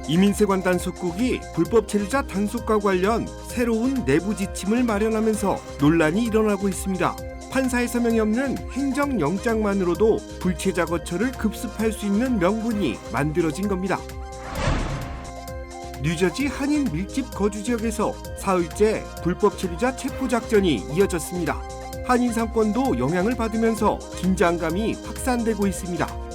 이민세관 단속국이 불법 체류자 단속과 관련 새로운 내부 지침을 마련하면서 논란이 일어나고 있습니다. 판사의 서명이 없는 행정영장만으로도 불체자 거처를 급습할 수 있는 명분이 만들어진 겁니다. 뉴저지 한인 밀집 거주 지역에서 사흘째 불법 체류자 체포 작전이 이어졌습니다. 한인 상권도 영향을 받으면서 긴장감이 확산되고 있습니다.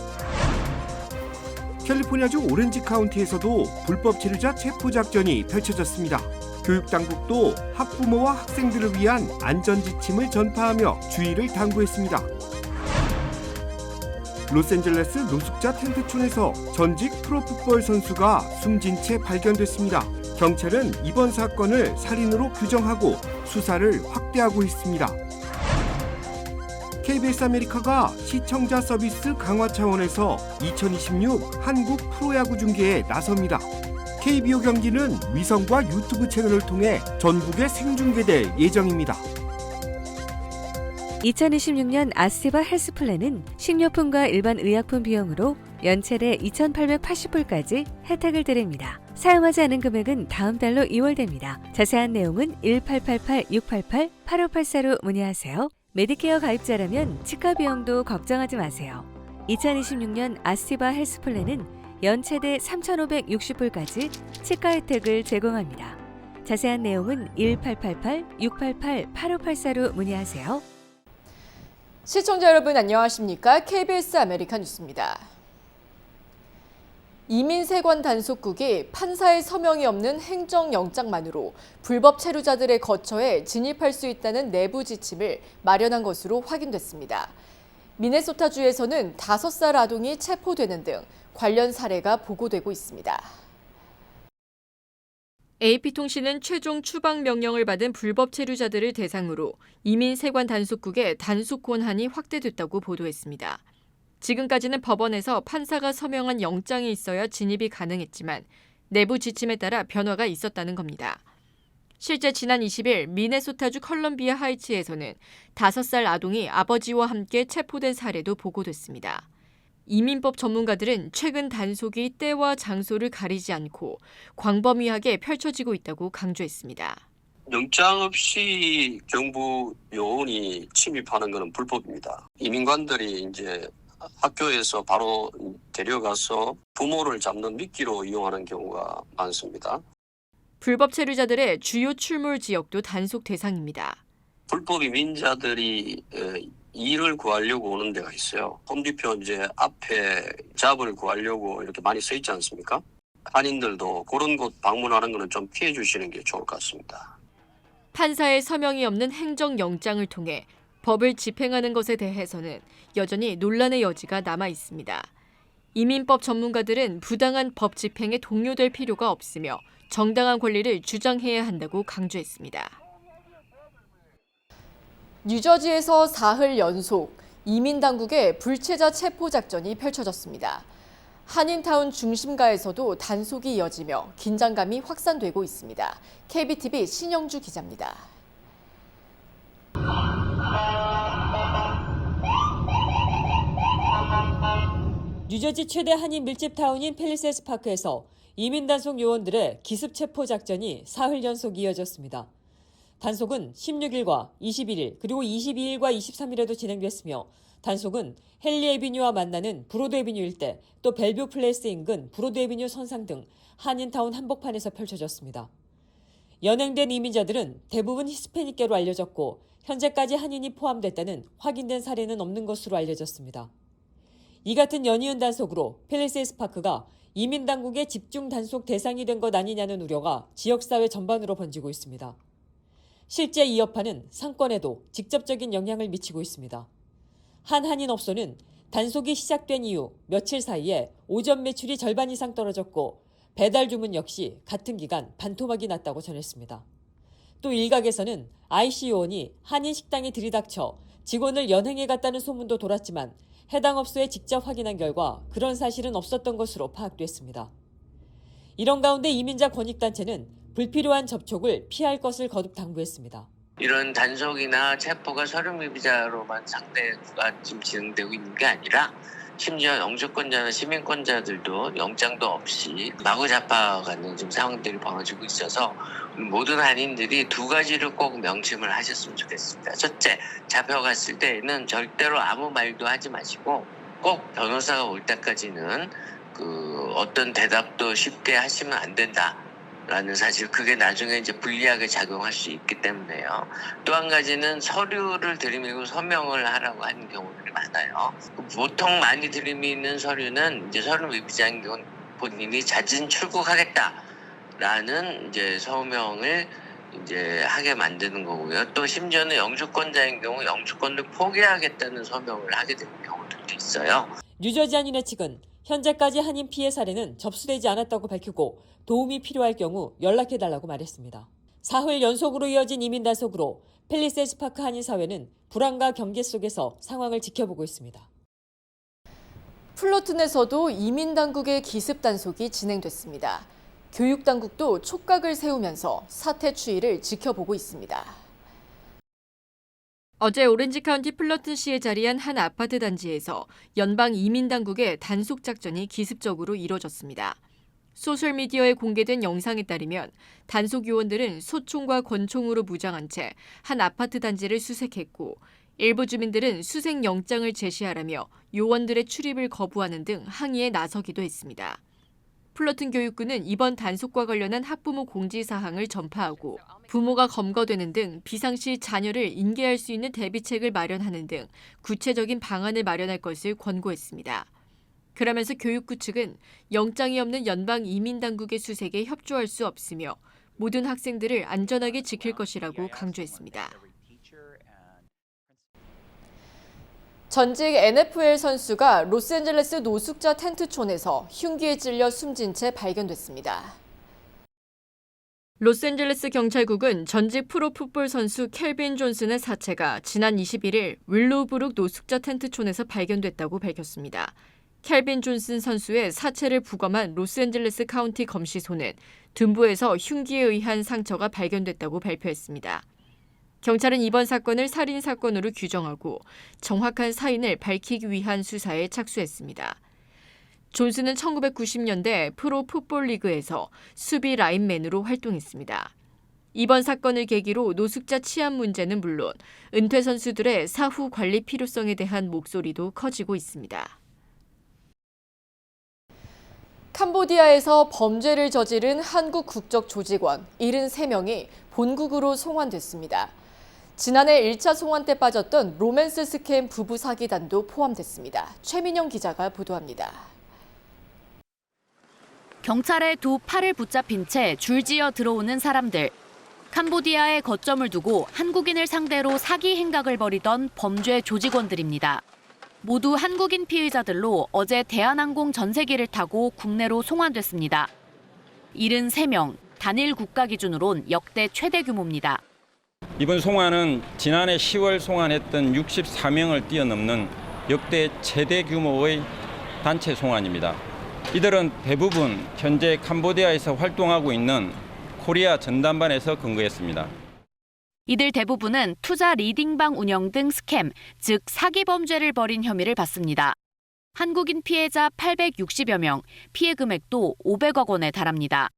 캘리포니아주 오렌지 카운티에서도 불법 체류자 체포 작전이 펼쳐졌습니다. 교육당국도 학부모와 학생들을 위한 안전지침을 전파하며 주의를 당부했습니다. 로스앤젤레스 노숙자 텐트촌에서 전직 프로풋볼 선수가 숨진 채 발견됐습니다. 경찰은 이번 사건을 살인으로 규정하고 수사를 확대하고 있습니다. KBS 아메리카가 시청자 서비스 강화 차원에서 2026 한국 프로야구 중계에 나섭니다. KBO 경기는 위성과 유튜브 채널을 통해 전국에 생중계될 예정입니다. 2026년 아스테바 헬스플랜은 식료품과 일반 의약품 비용으로 연체대 2,880불까지 혜택을 드립니다. 사용하지 않은 금액은 다음 달로 2월됩니다. 자세한 내용은 1888-688-8584로 문의하세요. 메디케어 가입자라면 치과 비용도 걱정하지 마세요. 2026년 아스티바 헬스플랜은 연체대 3,560불까지 치과 혜택을 제공합니다. 자세한 내용은 1888-688-8584로 문의하세요. 시청자 여러분 안녕하십니까? KBS 아메리카 뉴스입니다. 이민세관 단속국이 판사의 서명이 없는 행정영장만으로 불법 체류자들의 거처에 진입할 수 있다는 내부 지침을 마련한 것으로 확인됐습니다. 미네소타주에서는 5살 아동이 체포되는 등 관련 사례가 보고되고 있습니다. AP통신은 최종 추방 명령을 받은 불법 체류자들을 대상으로 이민세관 단속국의 단속 권한이 확대됐다고 보도했습니다. 지금까지는 법원에서 판사가 서명한 영장이 있어야 진입이 가능했지만 내부 지침에 따라 변화가 있었다는 겁니다. 실제 지난 20일 미네소타주 컬럼비아 하이츠에서는 5살 아동이 아버지와 함께 체포된 사례도 보고됐습니다. 이민법 전문가들은 최근 단속이 때와 장소를 가리지 않고 광범위하게 펼쳐지고 있다고 강조했습니다. 영장 없이 정부 요원이 침입하는 것은 불법입니다. 이민관들이 이제 학교에서 바로 데려가서 부모를 잡는 미끼로 이용하는 경우가 많습니다. 불법 체류자들의 주요 출몰 지역도 단속 대상입니다. 불법 이민자들이 일을 구하려고 오는 데가 있어요. 홈디표 이제 앞에 잡을 구하려고 이렇게 많이 써 있지 않습니까? 한인들도 그런 곳 방문하는 것은 좀 피해 주시는 게 좋을 것 같습니다. 판사의 서명이 없는 행정영장을 통해 법을 집행하는 것에 대해서는 여전히 논란의 여지가 남아 있습니다. 이민법 전문가들은 부당한 법 집행에 동요될 필요가 없으며 정당한 권리를 주장해야 한다고 강조했습니다. 뉴저지에서 사흘 연속 이민당국의 불체자 체포 작전이 펼쳐졌습니다. 한인타운 중심가에서도 단속이 이어지며 긴장감이 확산되고 있습니다. KBTV 신영주 기자입니다. 뉴저지 최대 한인 밀집타운인 팰리세스 파크에서 이민단속 요원들의 기습 체포 작전이 사흘 연속 이어졌습니다. 단속은 16일과 21일 그리고 22일과 23일에도 진행됐으며 단속은 헨리 에비뉴와 만나는 브로드 에비뉴 일대 또 벨뷰 플레이스 인근 브로드 에비뉴 선상 등 한인타운 한복판에서 펼쳐졌습니다. 연행된 이민자들은 대부분 히스패닉계로 알려졌고 현재까지 한인이 포함됐다는 확인된 사례는 없는 것으로 알려졌습니다. 이 같은 연이은 단속으로 팰리세이스 파크가 이민당국의 집중 단속 대상이 된 것 아니냐는 우려가 지역사회 전반으로 번지고 있습니다. 실제 이 여파는 상권에도 직접적인 영향을 미치고 있습니다. 한 한인업소는 단속이 시작된 이후 며칠 사이에 오전 매출이 절반 이상 떨어졌고 배달 주문 역시 같은 기간 반토막이 났다고 전했습니다. 또 일각에서는 IC 요원이 한인 식당에 들이닥쳐 직원을 연행해 갔다는 소문도 돌았지만 해당 업소에 직접 확인한 결과 그런 사실은 없었던 것으로 파악됐습니다. 이런 가운데 이민자 권익단체는 불필요한 접촉을 피할 것을 거듭 당부했습니다. 이런 단속이나 체포가 서류 미비자로만 상대가 지금 진행되고 있는 게 아니라 심지어 영주권자나 시민권자들도 영장도 없이 마구 잡아가는 지금 상황들이 벌어지고 있어서 모든 한인들이 두 가지를 꼭 명심을 하셨으면 좋겠습니다. 첫째, 잡혀갔을 때는 절대로 아무 말도 하지 마시고 꼭 변호사가 올 때까지는 어떤 대답도 쉽게 하시면 안 된다라는 사실, 그게 나중에 이제 불리하게 작용할 수 있기 때문에요. 또 한 가지는 서류를 들이밀고 서명을 하라고 하는 경우들이 많아요. 보통 많이 들이미는 서류는 이제 서류 위비자인 경우 본인이 자진 출국하겠다라는 이제 서명을 이제 하게 만드는 거고요. 또 심지어는 영주권자인 경우 영주권을 포기하겠다는 서명을 하게 되는 경우들도 있어요. 뉴저지 한인회 측은 현재까지 한인 피해 사례는 접수되지 않았다고 밝히고 도움이 필요할 경우 연락해달라고 말했습니다. 사흘 연속으로 이어진 이민 단속으로 팰리세이드 파크 한인사회는 불안과 경계 속에서 상황을 지켜보고 있습니다. 플러튼에서도 이민 당국의 기습 단속이 진행됐습니다. 교육 당국도 촉각을 세우면서 사태 추이를 지켜보고 있습니다. 어제 오렌지 카운티 플러튼시에 자리한 한 아파트 단지에서 연방 이민 당국의 단속 작전이 기습적으로 이뤄졌습니다. 소셜미디어에 공개된 영상에 따르면 단속 요원들은 소총과 권총으로 무장한 채 한 아파트 단지를 수색했고, 일부 주민들은 수색 영장을 제시하라며 요원들의 출입을 거부하는 등 항의에 나서기도 했습니다. 플러튼 교육부는 이번 단속과 관련한 학부모 공지사항을 전파하고 부모가 검거되는 등 비상시 자녀를 인계할 수 있는 대비책을 마련하는 등 구체적인 방안을 마련할 것을 권고했습니다. 그러면서 교육부 측은 영장이 없는 연방 이민당국의 수색에 협조할 수 없으며 모든 학생들을 안전하게 지킬 것이라고 강조했습니다. 전직 NFL 선수가 로스앤젤레스 노숙자 텐트촌에서 흉기에 찔려 숨진 채 발견됐습니다. 로스앤젤레스 경찰국은 전직 프로풋볼 선수 켈빈 존슨의 사체가 지난 21일 윌로우브룩 노숙자 텐트촌에서 발견됐다고 밝혔습니다. 켈빈 존슨 선수의 사체를 부검한 로스앤젤레스 카운티 검시소는 둔부에서 흉기에 의한 상처가 발견됐다고 발표했습니다. 경찰은 이번 사건을 살인 사건으로 규정하고 정확한 사인을 밝히기 위한 수사에 착수했습니다. 존슨은 1990년대 프로 풋볼 리그에서 수비 라인맨으로 활동했습니다. 이번 사건을 계기로 노숙자 치안 문제는 물론 은퇴 선수들의 사후 관리 필요성에 대한 목소리도 커지고 있습니다. 캄보디아에서 범죄를 저지른 한국 국적 조직원 73명이 본국으로 송환됐습니다. 지난해 1차 송환 때 빠졌던 로맨스 스캠 부부 사기단도 포함됐습니다. 최민영 기자가 보도합니다. 경찰의 두 팔을 붙잡힌 채 줄지어 들어오는 사람들. 캄보디아에 거점을 두고 한국인을 상대로 사기 행각을 벌이던 범죄 조직원들입니다. 모두 한국인 피의자들로 어제 대한항공 전세기를 타고 국내로 송환됐습니다. 73명, 단일 국가 기준으론 역대 최대 규모입니다. 이번 송환은 지난해 10월 송환했던 64명을 뛰어넘는 역대 최대 규모의 단체 송환입니다. 이들은 대부분 현재 캄보디아에서 활동하고 있는 코리아 전담반에서 근무했습니다. 이들 대부분은 투자 리딩방 운영 등 스캠, 즉 사기 범죄를 벌인 혐의를 받습니다. 한국인 피해자 860여 명, 피해 금액도 500억 원에 달합니다.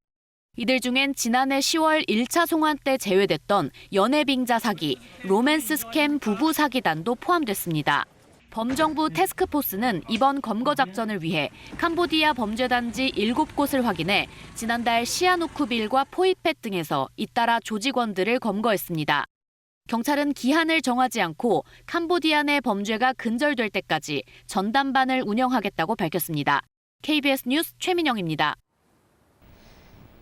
이들 중엔 지난해 10월 1차 송환 때 제외됐던 연애빙자 사기, 로맨스 스캠 부부 사기단도 포함됐습니다. 범정부 태스크포스는 이번 검거 작전을 위해 캄보디아 범죄단지 7곳을 확인해 지난달 시아누쿠빌과 포이펫 등에서 잇따라 조직원들을 검거했습니다. 경찰은 기한을 정하지 않고 캄보디아 내 범죄가 근절될 때까지 전담반을 운영하겠다고 밝혔습니다. KBS 뉴스 최민영입니다.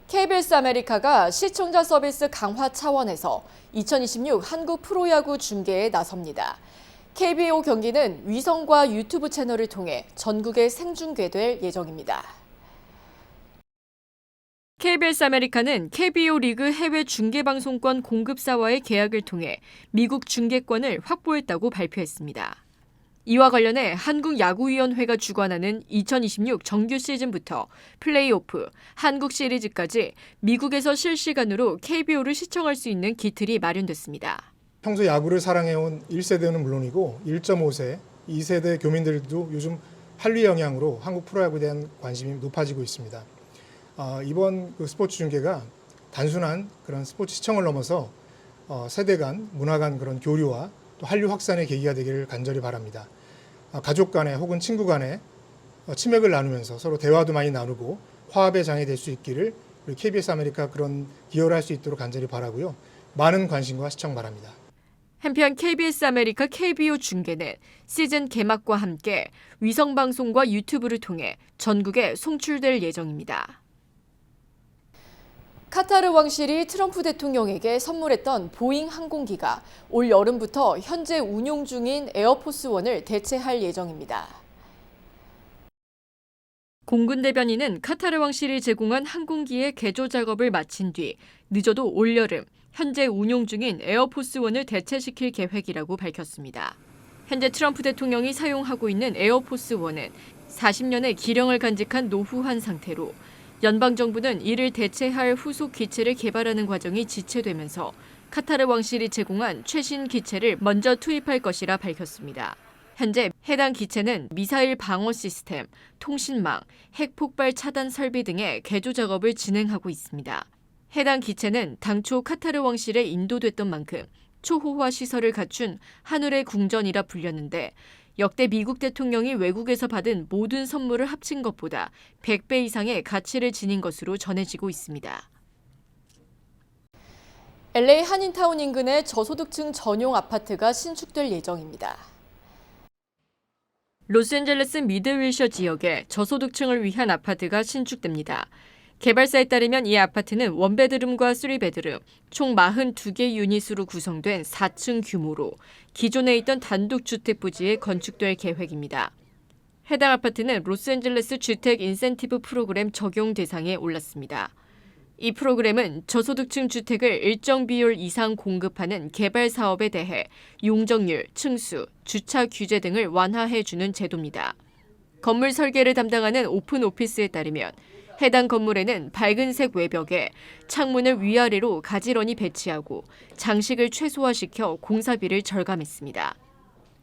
KBS 아메리카가 시청자 서비스 강화 차원에서 2026 한국 프로야구 중계에 나섭니다. KBO 경기는 위성과 유튜브 채널을 통해 전국에 생중계될 예정입니다. KBS 아메리카는 KBO 리그 해외 중계방송권 공급사와의 계약을 통해 미국 중계권을 확보했다고 발표했습니다. 이와 관련해 한국야구위원회가 주관하는 2026 정규 시즌부터 플레이오프, 한국 시리즈까지 미국에서 실시간으로 KBO를 시청할 수 있는 기틀이 마련됐습니다. 평소 야구를 사랑해온 1세대는 물론이고 1.5세, 2세대 교민들도 요즘 한류 영향으로 한국 프로야구에 대한 관심이 높아지고 있습니다. 이번 그 스포츠 중계가 단순한 그런 스포츠 시청을 넘어서 세대 간, 문화 간 그런 교류와 또 한류 확산의 계기가 되기를 간절히 바랍니다. 가족 간에 혹은 친구 간에 치맥을 나누면서 서로 대화도 많이 나누고 화합의 장이 될 수 있기를 우리 KBS 아메리카 그런 기여를 할 수 있도록 간절히 바라고요. 많은 관심과 시청 바랍니다. 한편 KBS 아메리카 KBO 중계는 시즌 개막과 함께 위성방송과 유튜브를 통해 전국에 송출될 예정입니다. 카타르 왕실이 트럼프 대통령에게 선물했던 보잉 항공기가 올 여름부터 현재 운용 중인 에어포스원을 대체할 예정입니다. 공군 대변인은 카타르 왕실이 제공한 항공기의 개조 작업을 마친 뒤 늦어도 올여름 현재 운용 중인 에어포스원을 대체시킬 계획이라고 밝혔습니다. 현재 트럼프 대통령이 사용하고 있는 에어포스원은 40년의 기령을 간직한 노후한 상태로 연방정부는 이를 대체할 후속 기체를 개발하는 과정이 지체되면서 카타르 왕실이 제공한 최신 기체를 먼저 투입할 것이라 밝혔습니다. 현재 해당 기체는 미사일 방어 시스템, 통신망, 핵폭발 차단 설비 등의 개조 작업을 진행하고 있습니다. 해당 기체는 당초 카타르 왕실에 인도됐던 만큼 초호화 시설을 갖춘 하늘의 궁전이라 불렸는데 역대 미국 대통령이 외국에서 받은 모든 선물을 합친 것보다 100배 이상의 가치를 지닌 것으로 전해지고 있습니다. LA 한인타운 인근의 저소득층 전용 아파트가 신축될 예정입니다. 로스앤젤레스 미드윌셔 지역에 저소득층을 위한 아파트가 신축됩니다. 개발사에 따르면 이 아파트는 원베드룸과 3베드룸, 총 42개 유닛으로 구성된 4층 규모로 기존에 있던 단독주택 부지에 건축될 계획입니다. 해당 아파트는 로스앤젤레스 주택 인센티브 프로그램 적용 대상에 올랐습니다. 이 프로그램은 저소득층 주택을 일정 비율 이상 공급하는 개발 사업에 대해 용적률, 층수, 주차 규제 등을 완화해주는 제도입니다. 건물 설계를 담당하는 오픈 오피스에 따르면 해당 건물에는 밝은색 외벽에 창문을 위아래로 가지런히 배치하고 장식을 최소화시켜 공사비를 절감했습니다.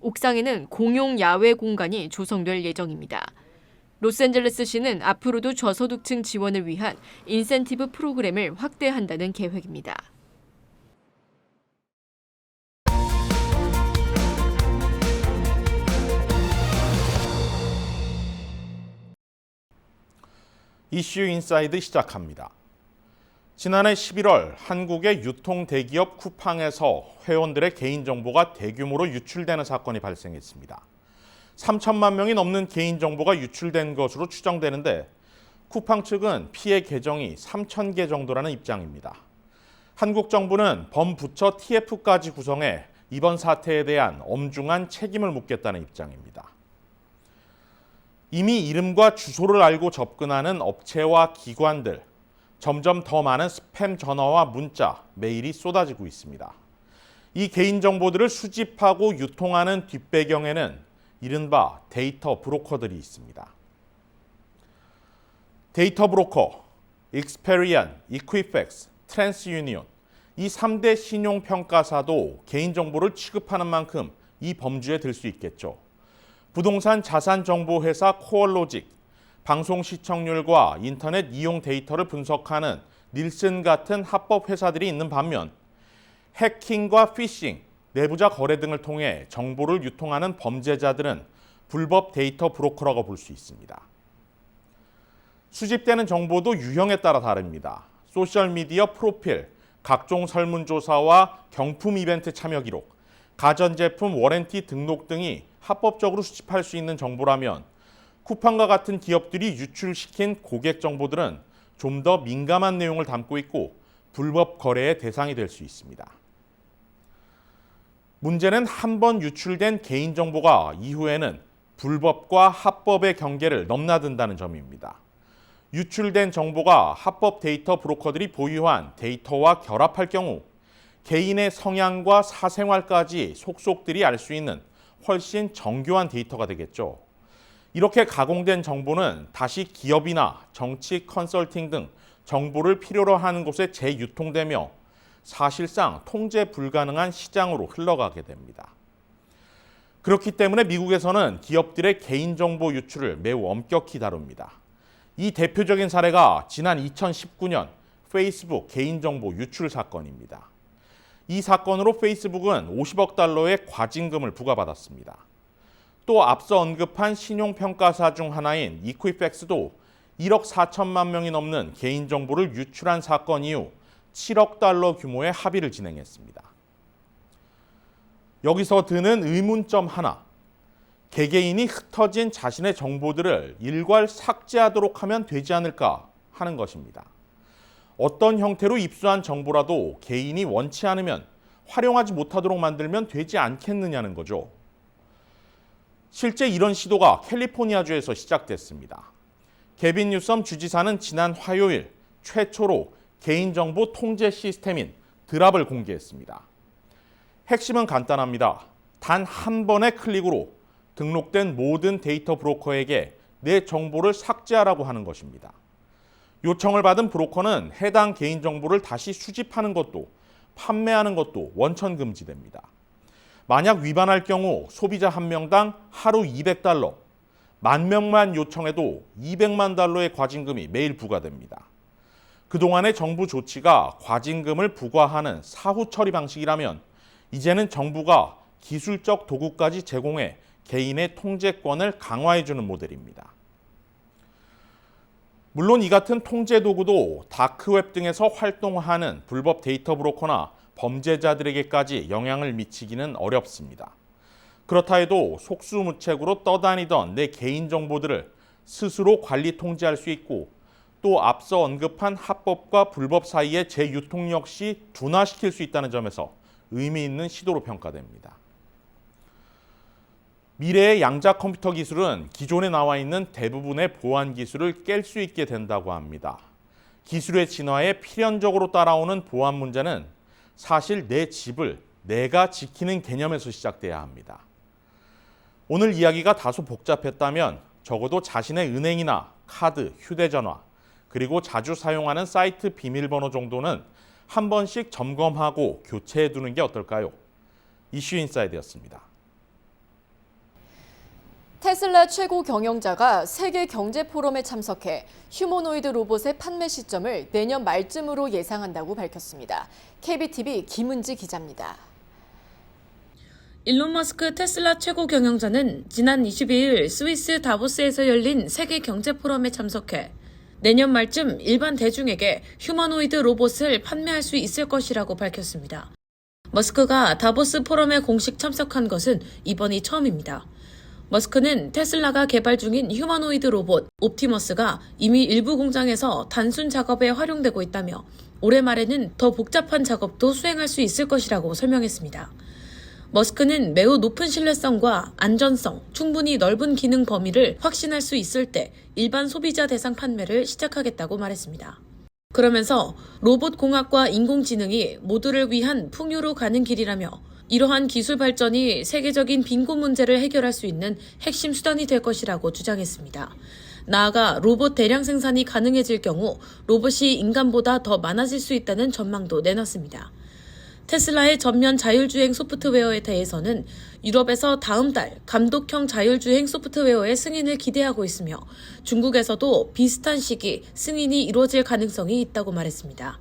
옥상에는 공용 야외 공간이 조성될 예정입니다. 로스앤젤레스시는 앞으로도 저소득층 지원을 위한 인센티브 프로그램을 확대한다는 계획입니다. 이슈 인사이드 시작합니다. 지난해 11월 한국의 유통 대기업 쿠팡에서 회원들의 개인정보가 대규모로 유출되는 사건이 발생했습니다. 3천만 명이 넘는 개인정보가 유출된 것으로 추정되는데 쿠팡 측은 피해 계정이 3천 개 정도라는 입장입니다. 한국 정부는 범부처 TF까지 구성해 이번 사태에 대한 엄중한 책임을 묻겠다는 입장입니다. 이미 이름과 주소를 알고 접근하는 업체와 기관들, 점점 더 많은 스팸 전화와 문자, 메일이 쏟아지고 있습니다. 이 개인정보들을 수집하고 유통하는 뒷배경에는 이른바 데이터 브로커들이 있습니다. 데이터 브로커, 익스페리안, 이퀴팩스, 트랜스유니온, 이 3대 신용평가사도 개인정보를 취급하는 만큼 이 범주에 들 수 있겠죠. 부동산 자산정보회사 코어로직, 방송 시청률과 인터넷 이용 데이터를 분석하는 닐슨 같은 합법 회사들이 있는 반면 해킹과 피싱, 내부자 거래 등을 통해 정보를 유통하는 범죄자들은 불법 데이터 브로커라고 볼 수 있습니다. 수집되는 정보도 유형에 따라 다릅니다. 소셜미디어 프로필, 각종 설문조사와 경품 이벤트 참여 기록, 가전제품 워런티 등록 등이 합법적으로 수집할 수 있는 정보라면 쿠팡과 같은 기업들이 유출시킨 고객 정보들은 좀 더 민감한 내용을 담고 있고 불법 거래의 대상이 될 수 있습니다. 문제는 한 번 유출된 개인정보가 이후에는 불법과 합법의 경계를 넘나든다는 점입니다. 유출된 정보가 합법 데이터 브로커들이 보유한 데이터와 결합할 경우 개인의 성향과 사생활까지 속속들이 알 수 있는 훨씬 정교한 데이터가 되겠죠. 이렇게 가공된 정보는 다시 기업이나 정치 컨설팅 등 정보를 필요로 하는 곳에 재유통되며 사실상 통제 불가능한 시장으로 흘러가게 됩니다. 그렇기 때문에 미국에서는 기업들의 개인정보 유출을 매우 엄격히 다룹니다. 이 대표적인 사례가 지난 2019년 페이스북 개인정보 유출 사건입니다. 이 사건으로 페이스북은 50억 달러의 과징금을 부과받았습니다. 또 앞서 언급한 신용평가사 중 하나인 이퀴팩스도 1억 4천만 명이 넘는 개인정보를 유출한 사건 이후 7억 달러 규모의 합의를 진행했습니다. 여기서 드는 의문점 하나. 개개인이 흩어진 자신의 정보들을 일괄 삭제하도록 하면 되지 않을까 하는 것입니다. 어떤 형태로 입수한 정보라도 개인이 원치 않으면 활용하지 못하도록 만들면 되지 않겠느냐는 거죠. 실제 이런 시도가 캘리포니아주에서 시작됐습니다. 게빈 뉴섬 주지사는 지난 화요일 최초로 개인정보 통제 시스템인 드랍을 공개했습니다. 핵심은 간단합니다. 단 한 번의 클릭으로 등록된 모든 데이터 브로커에게 내 정보를 삭제하라고 하는 것입니다. 요청을 받은 브로커는 해당 개인정보를 다시 수집하는 것도 판매하는 것도 원천 금지됩니다. 만약 위반할 경우 소비자 한 명당 하루 200달러, 10,000명만 요청해도 200만 달러의 과징금이 매일 부과됩니다. 그동안의 정부 조치가 과징금을 부과하는 사후 처리 방식이라면 이제는 정부가 기술적 도구까지 제공해 개인의 통제권을 강화해주는 모델입니다. 물론 이 같은 통제 도구도 다크웹 등에서 활동하는 불법 데이터 브로커나 범죄자들에게까지 영향을 미치기는 어렵습니다. 그렇다 해도 속수무책으로 떠다니던 내 개인정보들을 스스로 관리 통제할 수 있고 또 앞서 언급한 합법과 불법 사이의 재유통 역시 둔화시킬 수 있다는 점에서 의미 있는 시도로 평가됩니다. 미래의 양자 컴퓨터 기술은 기존에 나와 있는 대부분의 보안 기술을 깰 수 있게 된다고 합니다. 기술의 진화에 필연적으로 따라오는 보안 문제는 사실 내 집을 내가 지키는 개념에서 시작돼야 합니다. 오늘 이야기가 다소 복잡했다면 적어도 자신의 은행이나 카드, 휴대전화, 그리고 자주 사용하는 사이트 비밀번호 정도는 한 번씩 점검하고 교체해 두는 게 어떨까요? 이슈 인사이드였습니다. 테슬라 최고 경영자가 세계 경제 포럼에 참석해 휴머노이드 로봇의 판매 시점을 내년 말쯤으로 예상한다고 밝혔습니다. KBTV 김은지 기자입니다. 일론 머스크 테슬라 최고 경영자는 지난 22일 스위스 다보스에서 열린 세계 경제 포럼에 참석해 내년 말쯤 일반 대중에게 휴머노이드 로봇을 판매할 수 있을 것이라고 밝혔습니다. 머스크가 다보스 포럼에 공식 참석한 것은 이번이 처음입니다. 머스크는 테슬라가 개발 중인 휴머노이드 로봇 옵티머스가 이미 일부 공장에서 단순 작업에 활용되고 있다며 올해 말에는 더 복잡한 작업도 수행할 수 있을 것이라고 설명했습니다. 머스크는 매우 높은 신뢰성과 안전성, 충분히 넓은 기능 범위를 확신할 수 있을 때 일반 소비자 대상 판매를 시작하겠다고 말했습니다. 그러면서 로봇 공학과 인공지능이 모두를 위한 풍요로 가는 길이라며 이러한 기술 발전이 세계적인 빈곤 문제를 해결할 수 있는 핵심 수단이 될 것이라고 주장했습니다. 나아가 로봇 대량 생산이 가능해질 경우 로봇이 인간보다 더 많아질 수 있다는 전망도 내놨습니다. 테슬라의 전면 자율주행 소프트웨어에 대해서는 유럽에서 다음 달 감독형 자율주행 소프트웨어의 승인을 기대하고 있으며 중국에서도 비슷한 시기 승인이 이루어질 가능성이 있다고 말했습니다.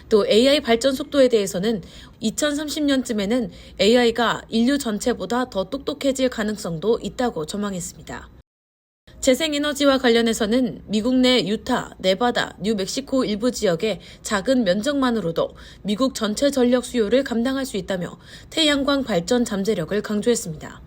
또 AI 발전 속도에 대해서는 2030년쯤에는 AI가 인류 전체보다 더 똑똑해질 가능성도 있다고 전망했습니다. 재생에너지와 관련해서는 미국 내 유타, 네바다, 뉴멕시코 일부 지역의 작은 면적만으로도 미국 전체 전력 수요를 감당할 수 있다며 태양광 발전 잠재력을 강조했습니다.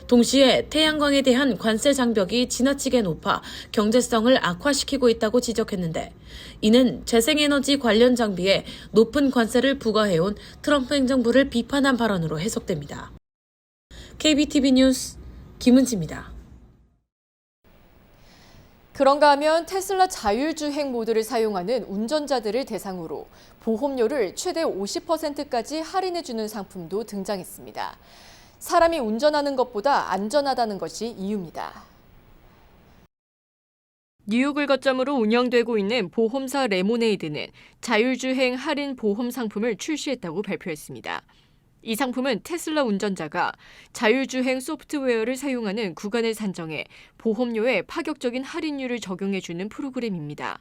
동시에 태양광에 대한 관세 장벽이 지나치게 높아 경제성을 악화시키고 있다고 지적했는데 이는 재생에너지 관련 장비에 높은 관세를 부과해온 트럼프 행정부를 비판한 발언으로 해석됩니다. KBTV 뉴스 김은지입니다. 그런가 하면 테슬라 자율주행 모드를 사용하는 운전자들을 대상으로 보험료를 최대 50%까지 할인해주는 상품도 등장했습니다. 사람이 운전하는 것보다 안전하다는 것이 이유입니다. 뉴욕을 거점으로 운영되고 있는 보험사 레모네이드는 자율주행 할인 보험 상품을 출시했다고 발표했습니다. 이 상품은 테슬라 운전자가 자율주행 소프트웨어를 사용하는 구간을 산정해 보험료에 파격적인 할인율을 적용해주는 프로그램입니다.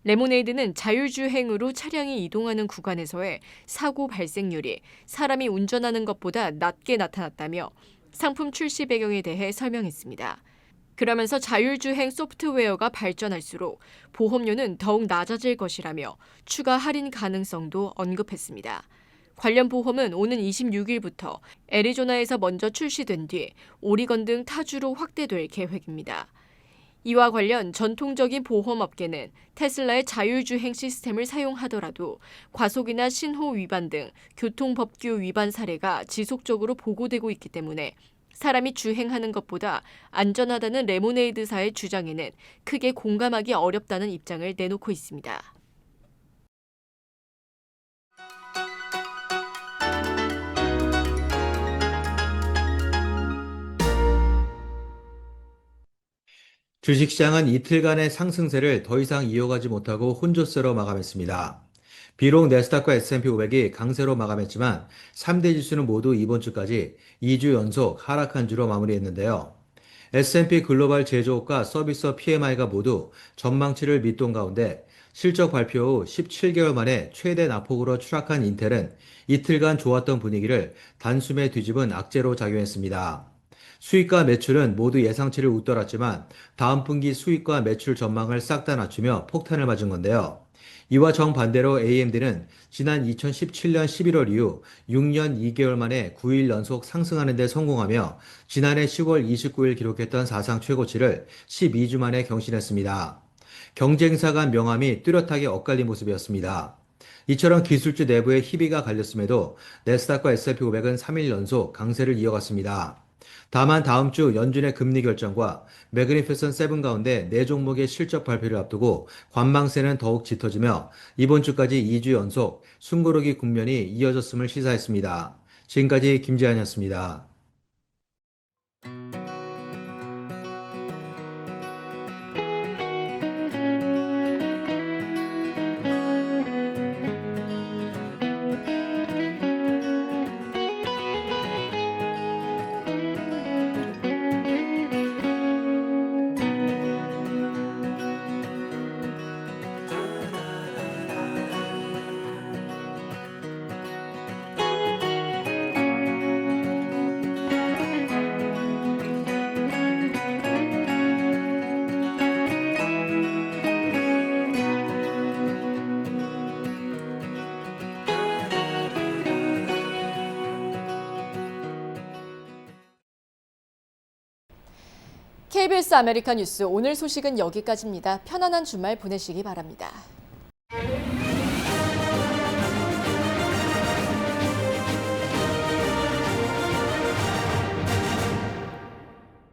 레모네이드는 자율주행으로 차량이 이동하는 구간에서의 사고 발생률이 사람이 운전하는 것보다 낮게 나타났다며 상품 출시 배경에 대해 설명했습니다. 그러면서 자율주행 소프트웨어가 발전할수록 보험료는 더욱 낮아질 것이라며 추가 할인 가능성도 언급했습니다. 관련 보험은 오는 26일부터 애리조나에서 먼저 출시된 뒤 오리건 등 타주로 확대될 계획입니다. 이와 관련 전통적인 보험업계는 테슬라의 자율주행 시스템을 사용하더라도 과속이나 신호 위반 등 교통법규 위반 사례가 지속적으로 보고되고 있기 때문에 사람이 주행하는 것보다 안전하다는 레모네이드사의 주장에는 크게 공감하기 어렵다는 입장을 내놓고 있습니다. 주식시장은 이틀간의 상승세를 더 이상 이어가지 못하고 혼조세로 마감했습니다. 비록 내스닥과 S&P 500이 강세로 마감했지만 3대 지수는 모두 이번 주까지 2주 연속 하락한 주로 마무리했는데요. S&P 글로벌 제조업과 서비스업 PMI가 모두 전망치를 밑돈 가운데 실적 발표 후 17개월 만에 최대 낙폭으로 추락한 인텔은 이틀간 좋았던 분위기를 단숨에 뒤집은 악재로 작용했습니다. 수익과 매출은 모두 예상치를 웃돌았지만 다음 분기 수익과 매출 전망을 싹 다 낮추며 폭탄을 맞은 건데요. 이와 정반대로 AMD는 지난 2017년 11월 이후 6년 2개월 만에 9일 연속 상승하는 데 성공하며 지난해 10월 29일 기록했던 사상 최고치를 12주 만에 경신했습니다. 경쟁사 간 명암이 뚜렷하게 엇갈린 모습이었습니다. 이처럼 기술주 내부의 희비가 갈렸음에도 내스닥과 S&P 500은 3일 연속 강세를 이어갔습니다. 다만 다음 주 연준의 금리 결정과 매그니피센트 7 가운데 4종목의 실적 발표를 앞두고 관망세는 더욱 짙어지며 이번 주까지 2주 연속 숨고르기 국면이 이어졌음을 시사했습니다. 지금까지 김재한이었습니다. KBS 아메리카 뉴스 오늘 소식은 여기까지입니다. 편안한 주말 보내시기 바랍니다.